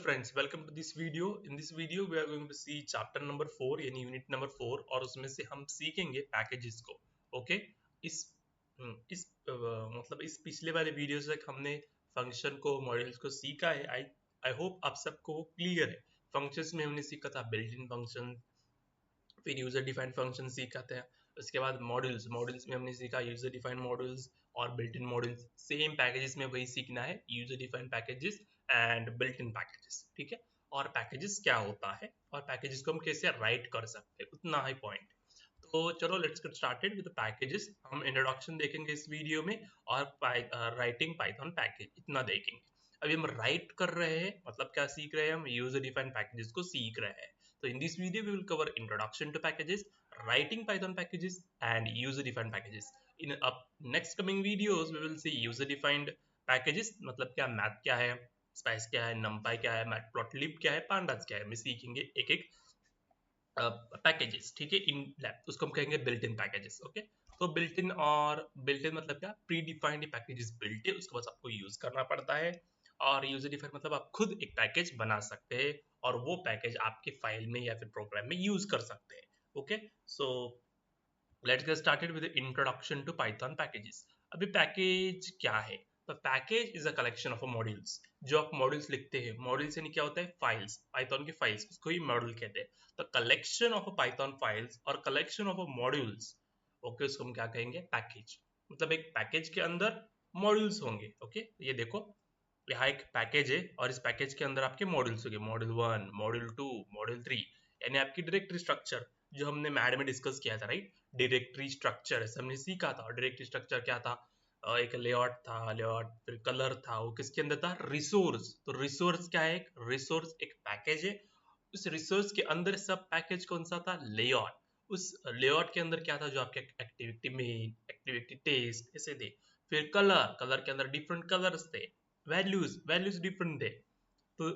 friends, welcome to this video. In this video we are going to see chapter number 4 यानी unit number 4 और उसमें से हम सीखेंगे पैकेजेस को. ओके. इस मतलब इस पिछले वाले वीडियो से हमने फंक्शन को मॉड्यूल्स को सीखा है. आई होप आप सबको क्लियर है. फंक्शंस में हमने सीखा था बिल्ट इन फंक्शन, फिर यूजर डिफाइंड फंक्शन सीखा था. उसके बाद मॉड्यूल्स में हमने सीखा यूजर डिफाइंड मॉड्यूल्स और built in modules. Same packages में वही सीखना है, user defined packages and built in packages. ठीक है. और पैकेजेस क्या होता है और पैकेजेस को हम कैसे राइट कर सकते हैं, उतना ही पॉइंट. तो चलो let's get started with packages. हम इंट्रोडक्शन देखेंगे इस वीडियो में और राइटिंग पाइथन पैकेज इतना देखेंगे. अभी हम राइट कर रहे हैं, मतलब क्या सीख रहे हैं, हम यूजर डिफाइंड पैकेजेस को सीख रहे हैं. So in this video we will cover introduction to packages, writing Python packages and user defined packages. In next coming videos we will see user defined packages, मतलब क्या, math क्या है, spice क्या है, numpy क्या है, matplotlib क्या है, pandas क्या है, मैं सीखेंगे एक एक पैकेजेस. ठीक है. इन लैब उसको हम कहेंगे बिल्ट इन पैकेजेस. ओके. तो बिल्ट इन मतलब क्या, प्री डिफाइंड पैकेजेस बिल्ट है, उसको बस आपको यूज करना पड़ता है. और यूजर डिफाइंड मतलब आप खुद एक पैकेज बना सकते हैं और वो पैकेज आपके फाइल में या फिर प्रोग्राम में यूज कर सकते हैं. Okay. So let's get started with introduction to Python packages. अभी पैकेज क्या है? तो package is a collection of modules. जो आप मॉड्यूल्स लिखते हैं, मॉड्यूल्स यानी क्या होता है, फाइल्स, पाइथन की फाइल्स, उसको ही मॉड्यूल कहते हैं. तो कलेक्शन ऑफ पाइथन फाइल्स और कलेक्शन ऑफ मॉड्यूल्स, ओके, उसको हम क्या कहेंगे, पैकेज. मतलब एक पैकेज के अंदर मॉड्यूल्स होंगे. ओके. ये देखो, यहाँ एक पैकेज है और इस पैकेज के अंदर आपके मॉड्यूल्स होंगे, मॉड्यूल 1, मॉड्यूल 2, मॉड्यूल 3, यानी आपकी डायरेक्टरी स्ट्रक्चर जो हमने मैड में डिस्कस किया था. राइट. डायरेक्टरी स्ट्रक्चर ऐसे हमने सीखा था. डायरेक्टरी स्ट्रक्चर क्या था, एक लेआउट था, लेआउट फिर कलर था, वो किसके अंदर था, रिसोर्स. तो रिसोर्स क्या है, एक रिसोर्स एक पैकेज है. उस रिसोर्स के अंदर सब पैकेज कौन सा था, लेआउट. उस लेआउट के अंदर क्या था, जो आपके एक्टिविटी मेन, एक्टिविटी टेस्ट ऐसे थे. फिर कलर के अंदर डिफरेंट कलर्स थे, वैल्यूज डिफरेंट थे. तो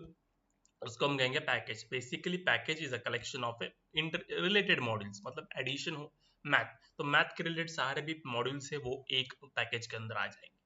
उसको हम कहेंगे package. Basically package is a collection of related modules, मतलब एडिशन हो मैथ, तो मैथ के रिलेटेड सारे भी मॉड्यूल्स है वो एक पैकेज के अंदर आ जाएंगे.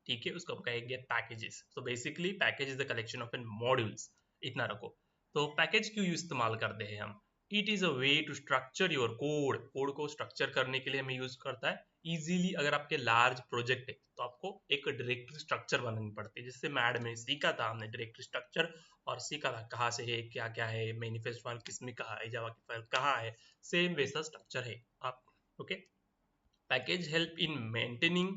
ठीक है. उसको हम कहेंगे पैकेजेस. तो basically package is the collection of modules. इतना रखो. तो पैकेज क्यों इस्तेमाल करते हैं हम? It is a way to structure your code को स्ट्रक्चर करने के लिए हमें यूज करता है. इजीली अगर आपके लार्ज प्रोजेक्ट है तो आपको एक डायरेक्टरी स्ट्रक्चर बनानी पड़ती है. जिससे मैड में सीखा था हमने डायरेक्टरी स्ट्रक्चर, और सीखा था कहाँ से है, क्या क्या है, मैनिफेस्ट फाइल किसमें कहाँ है, जावा की फाइल कहाँ है. सेम वैसा स्ट्रक्चर है आप. Okay. Package help in maintaining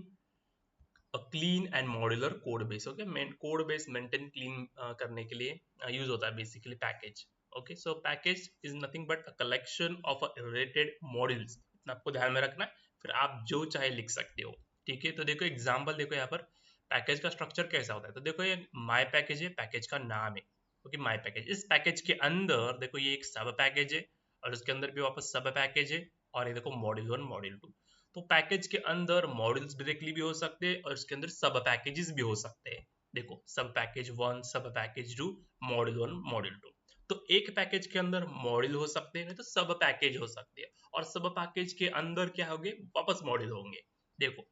a clean and modular code base. Okay. Code base maintain clean करने के लिए यूज होता है basically package. Okay. So package is nothing but a collection of related modules. आपको ध्यान में रखना है, फिर आप जो चाहे लिख सकते हो. ठीक है. तो देखो एग्जांपल देखो, यहाँ पर पैकेज का स्ट्रक्चर कैसा होता है. तो देखो ये माय पैकेज है, पैकेज का नाम है. ओके. My package. इस पैकेज के अंदर देखो ये एक सब पैकेज है और उसके अंदर भी वापस सब पैकेज है. और ये देखो मॉड्यूल 1, मॉड्यूल 2. तो पैकेज के अंदर मॉड्यूल्स डायरेक्टली भी हो सकते हैं और इसके अंदर सब पैकेजेस भी हो सकते हैं. देखो सब पैकेज 1, सब पैकेज 2, मॉड्यूल 1, मॉड्यूल 2. तो एक पैकेज के अंदर मॉड्यूल हो सकते हैं, नहीं तो सब पैकेज हो सकते हैं. और सब पैकेज के अंदर क्या होंगे, वापस मॉड्यूल होंगे. देखो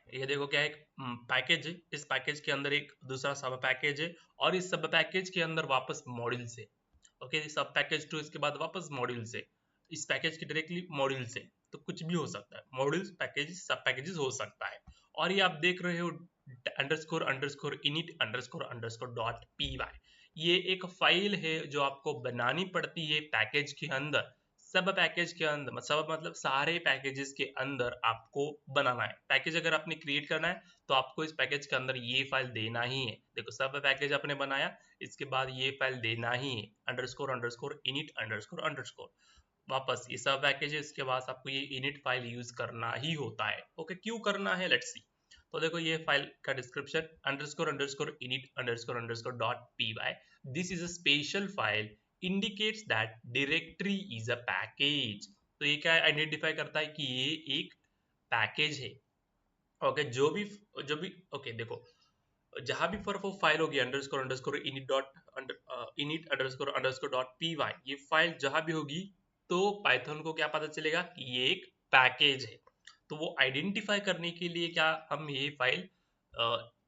ये देखो क्या एक पैकेज है, इस पैकेज के अंदर एक दूसरा सब पैकेज है और इस सब पैकेज के अंदर वापस मॉड्यूल से. ओके. सब पैकेज 2 इसके बाद वापस मॉड्यूल से, इस पैकेज के डायरेक्टली मॉड्यूल से. तो कुछ भी हो सकता है, मॉड्यूल्स, पैकेजेस, सब पैकेजेस हो सकता है. और ये आप देख रहे हो underscore underscore init underscore underscore dot P Y. ये एक फाइल है जो आपको बनानी पड़ती है पैकेज के अंदर. सब पैकेज के अंदर, सब मतलब सारे पैकेजेस के अंदर आपको बनाना है. पैकेज अगर आपने क्रिएट करना है तो आपको इस पैकेज के अंदर ये फाइल देना ही है. देखो सब पैकेज आपने बनाया, इसके बाद ये फाइल देना ही है, underscore underscore init underscore underscore. वापस ये सब पैकेज है, इसके बाद आपको ये इनिट फाइल यूज करना ही होता है. ओके. क्यों करना है, लेट्स सी. तो देखो ये फाइल का description, underscore underscore init underscore underscore dot P Y. This is a special file indicates that directory is a package. तो ये क्या आइडेंटिफाई करता है कि ये एक पैकेज है. ओके. जो भी ओके. देखो जहां भी फॉर वो फाइल होगी underscore underscore init underscore underscore dot P Y, ये फाइल जहां भी होगी तो पाइथन को क्या पता चलेगा कि ये एक पैकेज है. तो वो आइडेंटिफाई करने के लिए क्या हम ये फाइल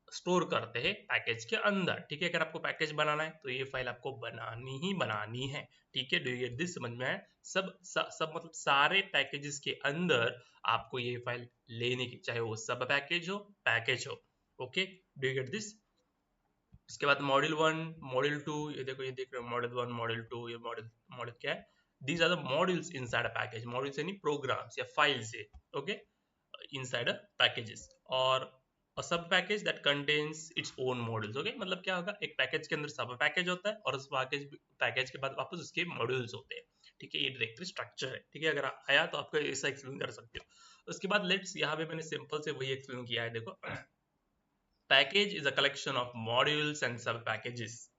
स्टोर करते हैं पैकेज के अंदर। ठीक है, अगर आपको पैकेज बनाना है तो ये फाइल आपको बनानी है। ठीक है, डू यू गेट दिस? समझ में आया? सब मतलब सारे पैकेजेस के अंदर आपको ये फाइल लेने की, चाहे वो सब पैकेज हो। Okay, do you get this? इसके बाद मॉड्यूल 1, मॉड्यूल 2, ये देखो, ये देख रहे हो, मॉड्यूल 1, मॉड्यूल 2, ये मॉड्यूल मॉड्यूल क्या है? These are the modules inside a package. Modules यानी प्रोग्राम्स या फाइल्स है। Okay, inside a packages or a sub package that contains its own modules। Okay, मतलब क्या होगा, एक पैकेज के अंदर सब पैकेज होता है और उस पैकेज के बाद वापस उसके मॉड्यूल्स होते हैं। ठीक है, ये डायरेक्टरी स्ट्रक्चर है। ठीक है, अगर आया तो आपको ऐसा एक्सप्लेन कर सकते हो। उसके बाद लेट्स, यहाँ पे मैंने सिंपल से वही एक्सप्लेन किया है। देखो, package is a collection of modules and sub packages.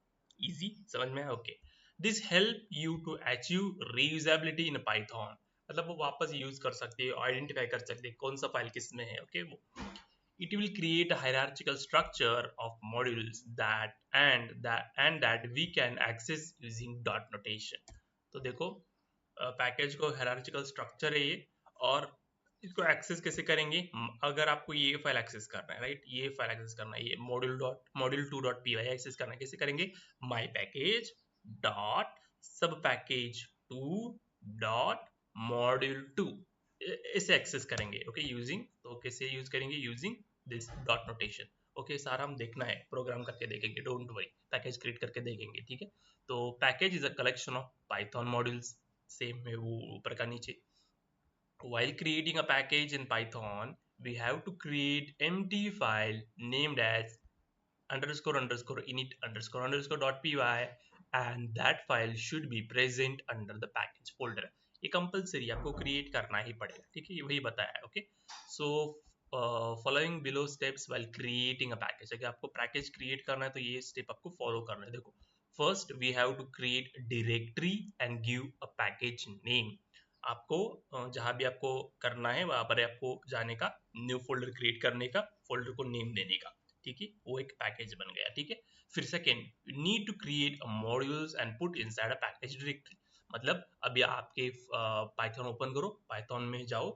Easy, समझ में है? Okay, this help you to achieve reusability in Python. मतलब वो वापस यूज कर सकते हैं, आइडेंटिफाई कर सकते हैं कौन सा फाइल किस में है। ओके, वो it will create a hierarchical structure of modules that we can access using dot notation। तो देखो, पैकेज को हायरार्चिकल स्ट्रक्चर है ये, और इसको एक्सेस कैसे करेंगे? अगर आपको ये फाइल एक्सेस करना है, राइट, ये फाइल एक्सेस करना है, ये module2.py एक्सेस करना है, कैसे करेंगे? माई पैकेज डॉट सब पैकेज 2 डॉट मॉड्यूल 2, ऐसे एक्सेस करेंगे। ओके, यूजिंग, तो कैसे यूज करेंगे? Using this dot notation. Okay, सारा हम देखना है, प्रोग्राम करके देखेंगे, डोंट वरी, पैकेज क्रिएट करके देखेंगे। ठीक है, तो package is a collection of Python modules, same है वो ऊपर का नीचे। While creating a package in Python, we have to create empty file named as underscore underscore init underscore underscore dot py, and that file should be present under the package folder। ये compulsory आपको create करना ही पड़ेगा। ठीक है, ये वही बताया है। Okay, so following below steps while creating a package. अगर आपको पैकेज क्रिएट करना है तो ये स्टेप आपको फॉलो करना है। देखो, first we have to create directory and give a package name. आपको जहां भी आपको करना है वहां पर आपको जाने का, न्यू फोल्डर क्रिएट करने का, फोल्डर को नेम देने का। ठीक है, वो एक पैकेज बन गया। ठीक है, फिर second, you need to create modules and put inside a package directory. मतलब अभी आपके पाइथन ओपन करो, पाइथन में जाओ,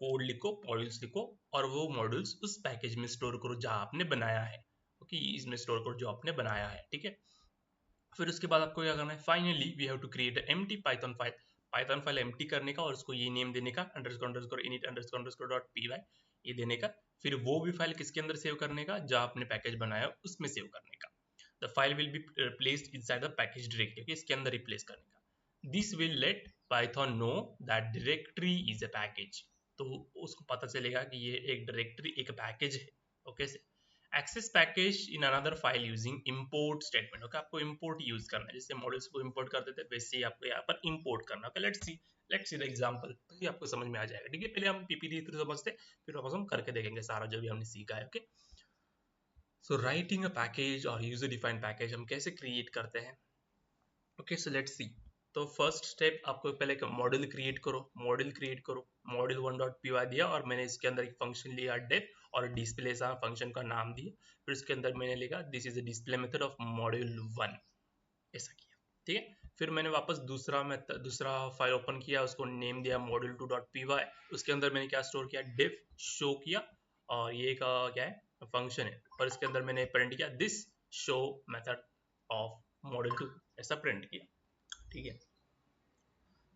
कोड लिखो, मॉड्यूल्स लिखो, और वो मॉड्यूल्स उस पैकेज में स्टोर करो जहां आपने बनाया है। ओके, इसमें स्टोर करो जो आपने बनाया है। ठीक है, फिर उसके बाद आपको क्या करना है? Finally we have to create empty Python file empty करने का, और उसको ये नेम देने का, underscore underscore init underscore underscore dot P Y, ये देने का। फिर वो भी फाइल किसके अंदर सेव करने का? जहां आपने पैकेज बनाया उसमें सेव करने का। The file will be placed inside the package directory, इसके अंदर रिप्लेस करने का। This will let Python know that directory is a package. तो उसको पता चलेगा कि ये एक डायरेक्टरी, एक पैकेज है। Okay, access package in another file using import statement. Okay, आपको इंपोर्ट यूज करना है, जैसे मॉड्यूल्स को इंपोर्ट करते थे वैसे ही आपको यहाँ पर इंपोर्ट करना। Okay, let's see the example, तो ये आपको समझ में आ जाएगा। ठीक है, पहले हम पीपीटी थ्रू समझते, फिर वापस हम करके देखेंगे सारा जो भी हमने सीखा है। Okay, so writing a package और यूजर डिफाइंड पैकेज हम कैसे क्रिएट करते हैं? Okay, so let's see. तो फर्स्ट स्टेप, आपको पहले मॉड्यूल क्रिएट करो, मॉड्यूल 1 डॉट पी वाई दिया, और मैंने इसके अंदर एक फंक्शन लिया डेफ, और डिस्प्ले सा फंक्शन का नाम दिया। फिर इसके अंदर मैंने लिखा this is the display method of module 1, ऐसा किया। ठीक है, फिर मैंने वापस दूसरा फाइल ओपन किया, उसको नेम दिया मॉड्यूल 2 डॉट पी वाई। उसके अंदर मैंने क्या स्टोर किया? डिफ शो किया, और ये का क्या है? फंक्शन है, और इसके अंदर मैंने प्रिंट किया this show method of module 2, ऐसा प्रिंट किया। ठीक है,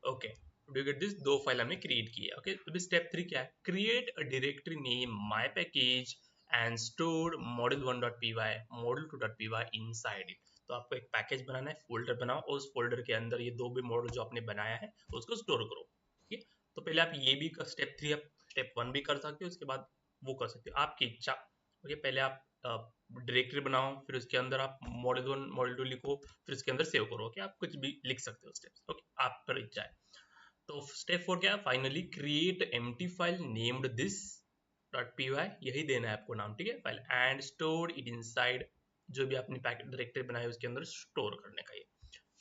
ओके, डू गेट दिस? दो फाइल हमने क्रिएट की है। ओके, तो स्टेप 3 क्या है? Create a directory name my package and store module1.py module2.py inside it. तो आपको एक पैकेज बनाना है, फोल्डर बनाओ, और उस फोल्डर के अंदर ये दो भी मॉडल जो आपने बनाया है उसको स्टोर करो। ठीक है, तो पहले आप ये भी स्टेप 3, आप स्टेप 1 भी कर सकते हो, उसके बाद वो कर सकते हो, आपकी इच्छा। ओके, पहले आप डायरेक्टरी बनाओ, फिर उसके अंदर आप मॉड्यूल 1 मॉड्यूल 2 लिखो, फिर उसके अंदर सेव करो। ओके, आप कुछ भी लिख सकते हो स्टेप्स। ओके, आप पर इच्छा है। तो स्टेप 4 क्या है? Finally create empty file named this dot P Y, यही देना है आपको नाम। ठीक है, file and store it inside, जो भी आपने पैकेट डायरेक्टरी बनाया उसके अंदर स्टोर करने का। ये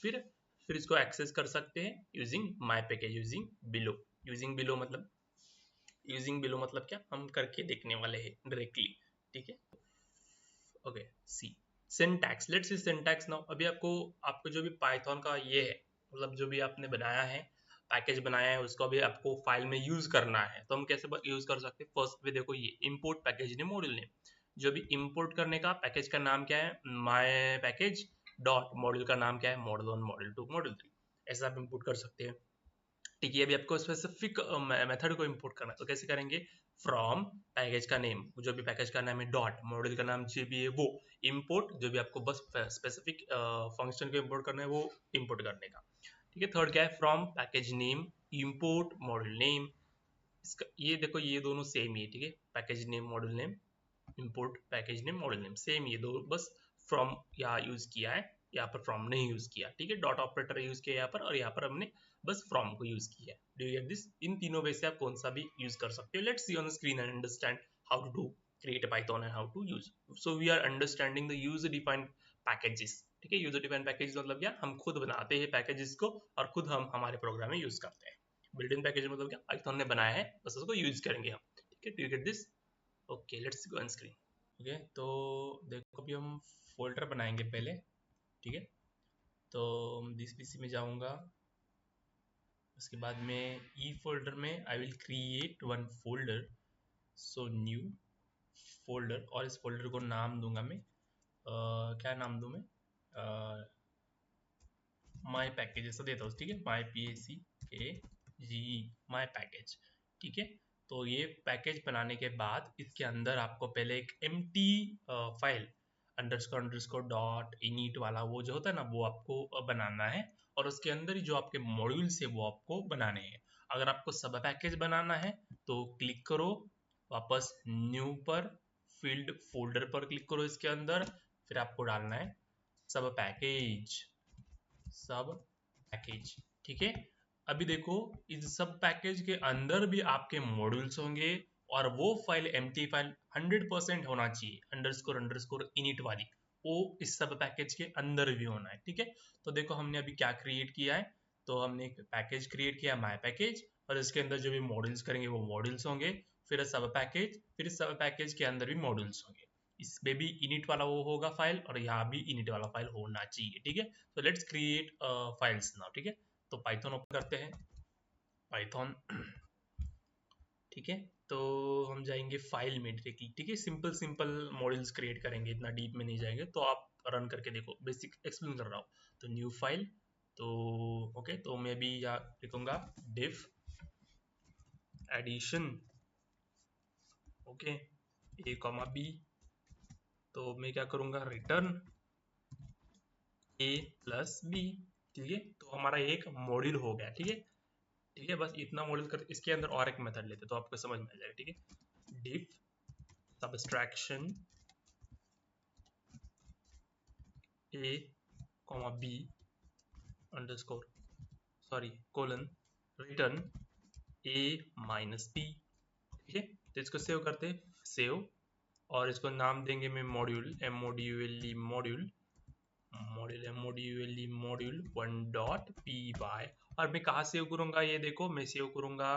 फिर इसको एक्सेस कर सकते हैं using my package using below मतलब क्या, हम करके देखने वाले हैं डायरेक्टली। ठीक है, okay, see syntax, let's see syntax now. अभी आपको जो भी पाइथन का ये है, मतलब जो भी आपने बनाया है, पैकेज बनाया है, उसको अभी आपको फाइल में यूज करना है, तो हम कैसे यूज कर सकते हैं? फर्स्ट पे देखो, ये import package name module name, जो भी इंपोर्ट करने का पैकेज का नाम क्या है, माय पैकेज डॉट मॉड्यूल का नाम क्या है, मॉड्यूल 1 मॉड्यूल 2 मॉड्यूल 3, ऐसा आप इंपोर्ट कर सकते हैं। ठीक है, अभी आपको स्पेसिफिक मेथड को इंपोर्ट करना है, तो कैसे करेंगे, फ्रॉम पैकेज का नेम, जो भी पैकेज का नाम है, डॉट मॉड्यूल का नाम जो भी है वो, इंपोर्ट जो भी आपको बस स्पेसिफिक फंक्शन को इंपोर्ट करना है वो इंपोर्ट करने का। ठीक है, थर्ड क्या है, from package name import module name. इसका ये देखो ये दोनों सेम ही है। ठीक है, package name module name, import package name module name same, ये दो बस फ्रॉम यहाँ यूज किया है, यहाँ पर फ्रॉम नहीं यूज किया। ठीक है, डॉट ऑपरेटर यूज किया यहाँ पर, और यहाँ पर हमने बस फ्रॉम को यूज किया है। Do you get this? इन तीनों वे से आप कौन सा भी यूज कर सकते हो। Let's see on screen and understand how to do create a python and how to use. So we are understanding the user defined packages. ठीक है, यूजर डिफाइंड पैकेज मतलब क्या, हम खुद बनाते हैं पैकेजेस को और खुद हम हमारे प्रोग्राम में यूज करते हैं। बिल्ट इन पैकेज मतलब क्या, पाइथन ने बनाया है, बस उसको यूज करेंगे हम। ठीक है, do you get this? Okay, let's go on screen. Okay, तो देखो अभी हम फोल्डर बनाएंगे पहले। ठीक है, तो दिस पीसी में जाऊंगा, उसके बाद में ई फोल्डर में आई will create one folder. So new folder, और इस फोल्डर को नाम दूंगा मैं क्या नाम दूं मैं, माई पैकेज ऐसा देता हूँ। ठीक है, माई PACKG, माई पैकेज। ठीक है, तो ये पैकेज बनाने के बाद इसके अंदर आपको पहले एक empty file underscore dot init वाला वो जो होता है ना, वो आपको बनाना है, और उसके अंदर ही जो आपके मॉड्यूल्स है वो आपको बनाने हैं। अगर आपको सब पैकेज बनाना है तो क्लिक करो वापस न्यू पर, फील्ड फोल्डर पर क्लिक करो, इसके अंदर फिर आपको डालना है सब पैकेज, सब पैकेज। ठीक है, अभी देखो इस सब पैकेज के अंदर भी आपके मॉड्यूल्स होंगे, और वो फाइल एम्प्टी फाइल 100% होना चाहिए, अंडरस्कोर इनिट वाली, वो इस सब पैकेज के अंदर भी होना है। ठीक है, तो देखो हमने अभी क्या क्रिएट किया है, तो हमने एक पैकेज क्रिएट किया माई पैकेज, और इसके अंदर जो भी मॉड्यूल्स करेंगे वो मॉड्यूल्स होंगे, फिर सब पैकेज, फिर सब पैकेज के अंदर भी मॉड्यूल्स होंगे, इसमें भी इनिट वाला वो होगा फाइल, और यहाँ भी इनिट वाला फाइल होना चाहिए। ठीक है, तो लेट्स क्रिएट फाइल्स नाउ। ठीक है, तो पाइथन ओपन करते हैं, पाइथन। ठीक है, तो हम जाएंगे फाइल में डायरेक्टली। ठीक है, सिंपल सिंपल मॉड्यूल्स क्रिएट करेंगे, इतना डीप में नहीं जाएंगे, तो आप रन करके देखो, बेसिक एक्सप्लेन कर रहा हूँ। तो न्यू फाइल, तो ओके, तो मैं भी यहाँ लिखूंगा डिफ एडिशन, ओके, A, B, तो मैं क्या करूंगा, रिटर्न A+B। ठीक है, तो हमारा एक मॉड्यूल हो गया। ठीक है, ठीक है, बस इतना मॉड्यूल कर, इसके अंदर और एक मेथड लेते तो आपको समझ में आ जाएगा। ठीक है, diff subtraction A, B underscore sorry colon return A-B। ठीक है, तो इसको सेव करते हैं, सेव, और इसको नाम देंगे मैं module, MODULE module, module 1.py। और मैं कहाँ सेव करूंगा, ये देखो मैं सेव करूंगा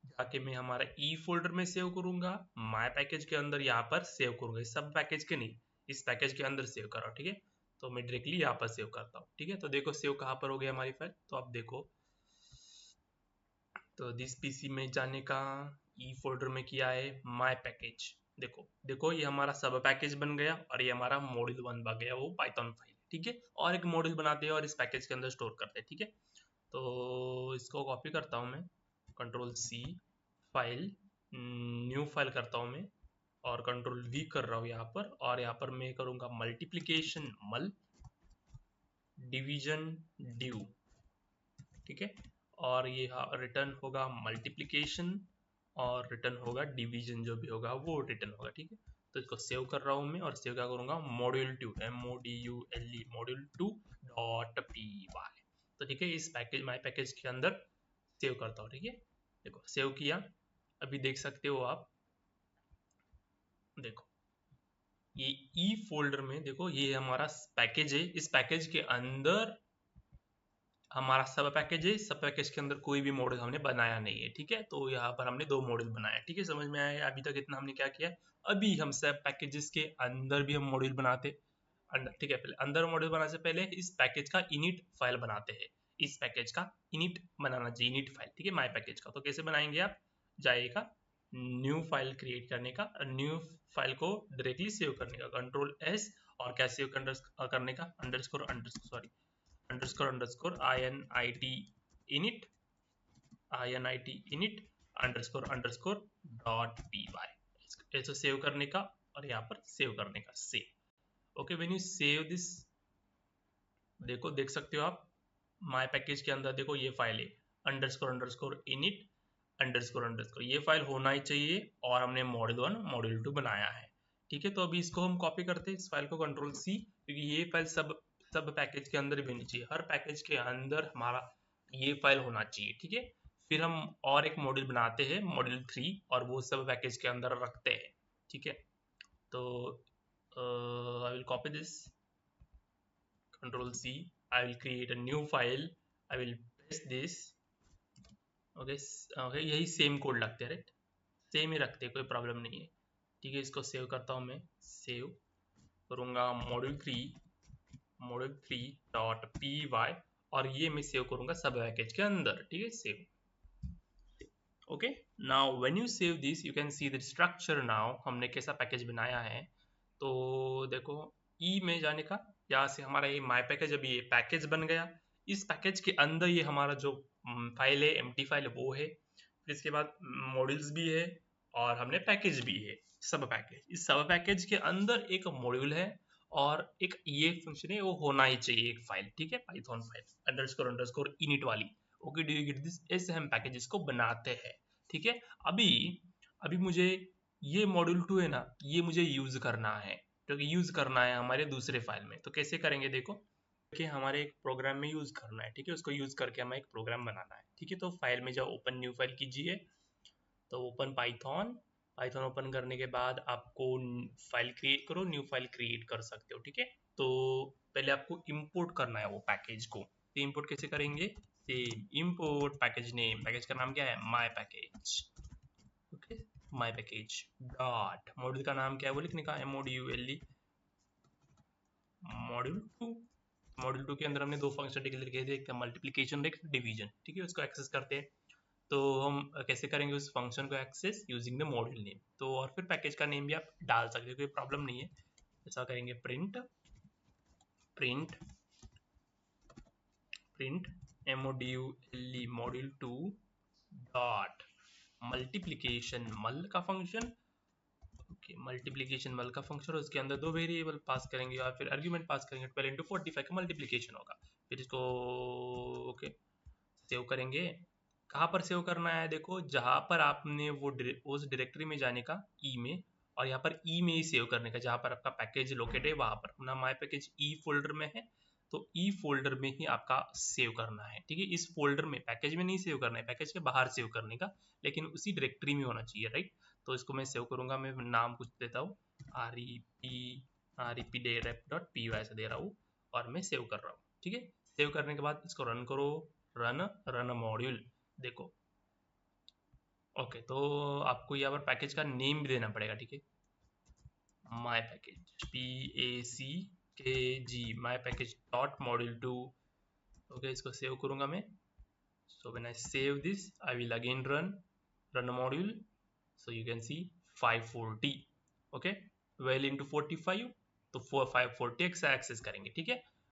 जाके, मैं हमारा ई फोल्डर में सेव करूंगा, माय पैकेज के अंदर यहाँ पर सेव करूंगा, इस सब पैकेज के नहीं, इस पैकेज के अंदर सेव करो। ठीक है, तो मैं डायरेक्टली यहाँ पर सेव करता हूँ। ठीक है, तो देखो सेव कहाँ पर हो गया हमारी फाइल, तो आप देखो, तो दिस पीसी में जाने का, ई फोल्डर में किया है माय पैकेज, देखो देखो ये हमारा सब पैकेज बन गया, और ये हमारा मॉड्यूल 1 बन गया, वो पाइथन फाइल। ठीक है, और एक मॉड्यूल बनाते हैं और इस पैकेज के अंदर स्टोर करते हैं। ठीक है, तो इसको कॉपी करता हूँ मैं, Ctrl+C, फाइल, न्यू फाइल करता हूँ मैं, और Ctrl+V कर रहा हूँ यहाँ पर, और यहाँ पर मैं करूँगा मल्टीप्लीकेशन मल, डिवीजन ड्यू। ठीक है, और ये रिटर्न होगा मल्टीप्लीकेशन, और रिटर्न होगा डिवीजन, जो भी होगा वो रिटर्न होगा। ठीक है, तो इसको सेव कर रहा हूँ मैं, और सेव क्या करूँगा, मॉड्यूल 2, MODULE मॉड्यूल 2.py। तो ठीक है, इस पैकेज माई पैकेज के अंदर सेव करता हूँ। ठीक है, देखो सेव किया, अभी देख सकते हो आप, देखो ये ई फोल्डर में देखो, ये हमारा पैकेज है, इस पैकेज के अंदर हमारा सब पैकेज है, सब पैकेज के अंदर कोई भी मॉड्यूल हमने बनाया नहीं है। ठीक है, तो यहाँ पर हमने 2 मॉड्यूल बनाया। ठीक है, समझ में आया अभी तक इतना हमने क्या किया, अभी हम सब पैकेजेस के अंदर भी हम मॉड्यूल बनाते अंदर। ठीक है, पहले अंदर मॉड्यूल बनाने से पहले इस पैकेज का इनिट फाइल बनाते हैं, इस पैकेज का इनिट बनाना चाहिए, इनिट फाइल। ठीक है, माई पैकेज का, तो कैसे बनाएंगे आप, जाइएगा न्यू फाइल क्रिएट करने का, न्यू फाइल को डायरेक्टली सेव करने का, कंट्रोल एस, और क्या सेव करने का, underscore underscore init underscore dot py, ऐसे सेव करने का और यहाँ पर सेव करने का save. Okay, when you save this, देखो देख सकते हो आप माय पैकेज के अंदर, देखो ये फाइल है अंडरस्कोर init अंडरस्कोर, ये फाइल होना ही चाहिए, और हमने मॉड्यूल 1 मॉड्यूल 2 बनाया है। ठीक है, तो अभी इसको हम कॉपी करते हैं इस फाइल को, कंट्रोल सी, क्योंकि ये फाइल सब पैकेज के अंदर भी होनी चाहिए, हर पैकेज के अंदर हमारा ये फाइल होना चाहिए। ठीक है, फिर हम और एक मॉड्यूल बनाते हैं मॉड्यूल 3, और वो सब पैकेज के अंदर रखते हैं। ठीक है, तो I will copy this, control C, I will create a new file, I will paste this. Okay okay, यही सेम कोड लगते हैं, राइट, सेम ही रखते हैं, कोई प्रॉब्लम नहीं है। ठीक है, इसको सेव करता हूँ, मैं सेव करूँगा मॉड्यूल 3 डॉट पी वाई, और ये मैं सेव करूँगा सब पैकेज के अंदर। ठीक है, save. Okay, now when you save this you can see the structure, now हमने कैसा पैकेज बनाया है। तो देखो ई में जाने का, यहाँ से हमारा ये माई पैकेज, अभी ये पैकेज बन गया, इस पैकेज के अंदर ये हमारा जो फाइल है, एम्प्टी फाइल वो है, फिर इसके बाद मॉड्यूल्स भी है, और हमने पैकेज भी है, सब पैकेज। इस सब पैकेज के अंदर एक मॉड्यूल है, और एक ये फंक्शन है, वो होना ही चाहिए एक फाइल। ठीक है, पाइथन फाइल अंडरस्कोर इनिट वाली। Okay, do you get this? ऐसे हम पैकेजेस को बनाते हैं। ठीक है, अभी अभी मुझे ये मॉड्यूल 2 है ना, ये मुझे यूज करना है, क्योंकि यूज करना है हमारे दूसरे फाइल में। तो कैसे करेंगे, देखो कि हमारे एक प्रोग्राम में यूज करना है। ठीक है, उसको यूज करके हमें एक प्रोग्राम बनाना है। ठीक है, तो फाइल में जाओ, ओपन न्यू फाइल कीजिए, तो ओपन पाइथन, ओपन करने के बाद आपको फाइल क्रिएट करो, न्यू फाइल क्रिएट कर सकते हो। ठीक है, तो पहले आपको इंपोर्ट करना है वो पैकेज को। तो इंपोर्ट कैसे करेंगे, same import package name, package का नाम क्या है, my package. Okay, my package dot, module का नाम क्या है वो लिखने का, MODULE मॉड्यूल 2 के अंदर हमने दो फंक्शन डिक्लेयर किए थे, एक था मल्टीप्लिकेशन, एक डिवीजन। ठीक है, उसको एक्सेस करते हैं। तो हम कैसे करेंगे उस फंक्शन को access, using the module name. तो और फिर पैकेज का नेम भी आप डाल सकते हो, कोई प्रॉब्लम नहीं है। ऐसा करेंगे, print print print MODULE module 2 dot multiplication मल का फंक्शन। ओके, मल्टीप्लिकेशन मल का फंक्शन, उसके अंदर दो वेरिएबल पास करेंगे और फिर आर्गुमेंट पास करेंगे, 12 इंटू 45 का मल्टीप्लिकेशन होगा। फिर इसको ओके सेव करेंगे। कहाँ पर सेव करना है, देखो जहाँ पर आपने वो उस डायरेक्टरी में जाने का, ई में, और यहाँ पर ई में ही सेव करने का, जहाँ पर आपका पैकेज लोकेट है वहाँ पर। अपना माई पैकेज ई फोल्डर में है, तो ई फोल्डर में ही आपका सेव करना है। ठीक है, इस फोल्डर में, पैकेज में नहीं सेव करना है, पैकेज के बाहर सेव करने का, लेकिन उसी डायरेक्टरी में होना चाहिए, राइट। तो इसको मैं सेव करूंगा, मैं नाम कुछ देता हूँ, rep ऐसा दे रहा हूँ, और मैं सेव कर रहा हूँ। ठीक है, सेव करने के बाद इसको रन करो, रन मॉड्यूल, देखो। ओके, तो आपको यहाँ पर पैकेज का नेम भी देना पड़ेगा। ठीक है, माई पैकेज PACKG माई पैकेज डॉट मॉड्यूल 2। ओके, इसको सेव करूंगा मैं। So when I save this I will again run module. So you can see 540। Okay, 12 into 45, तो 540 एक्सेस करेंगे। ठीक है,